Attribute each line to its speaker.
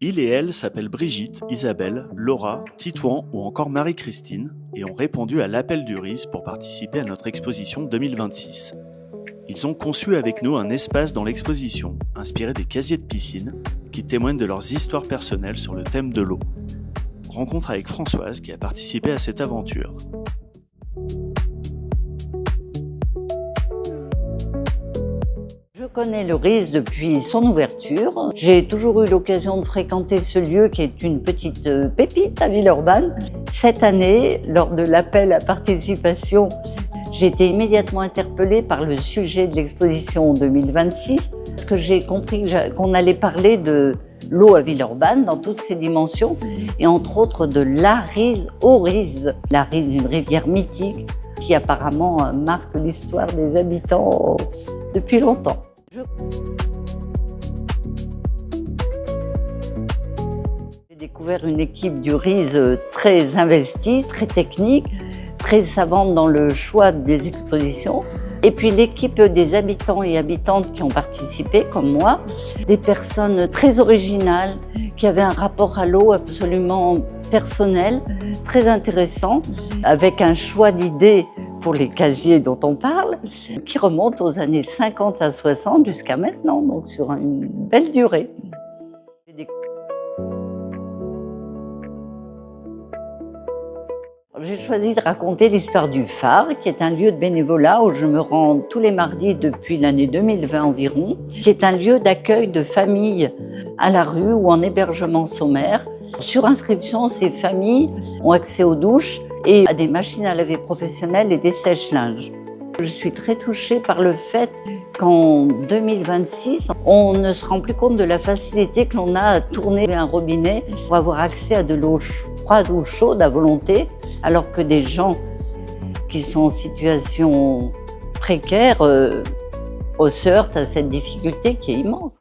Speaker 1: Il et elle s'appellent Brigitte, Isabelle, Laura, Titouan ou encore Marie-Christine et ont répondu à l'appel du RIS pour participer à notre exposition 2026. Ils ont conçu avec nous un espace dans l'exposition, inspiré des casiers de piscine, qui témoignent de leurs histoires personnelles sur le thème de l'eau. Rencontre avec Françoise qui a participé à cette aventure.
Speaker 2: Je connais le RIS depuis son ouverture. J'ai toujours eu l'occasion de fréquenter ce lieu qui est une petite pépite à Villeurbanne. Cette année, lors de l'appel à participation, j'ai été immédiatement interpellée par le sujet de l'exposition 2026 parce que j'ai compris qu'on allait parler de l'eau à Villeurbanne dans toutes ses dimensions et entre autres de la RIS au RIS. La RIS, une rivière mythique qui apparemment marque l'histoire des habitants depuis longtemps. J'ai découvert une équipe du RIS très investie, très technique, très savante dans le choix des expositions. Et puis l'équipe des habitants et habitantes qui ont participé, comme moi, des personnes très originales, qui avaient un rapport à l'eau absolument personnel, très intéressant, avec un choix d'idées pour les casiers dont on parle, qui remonte aux années 50 à 60 jusqu'à maintenant, donc sur une belle durée. J'ai choisi de raconter l'histoire du phare, qui est un lieu de bénévolat où je me rends tous les mardis depuis l'année 2020 environ, qui est un lieu d'accueil de familles à la rue ou en hébergement sommaire. Sur inscription, ces familles ont accès aux douches et à des machines à laver professionnelles et des sèche-linges. Je suis très touchée par le fait qu'en 2026, on ne se rend plus compte de la facilité que l'on a à tourner un robinet pour avoir accès à de l'eau froide ou chaude à volonté, alors que des gens qui sont en situation précaire se heurtent à cette difficulté qui est immense.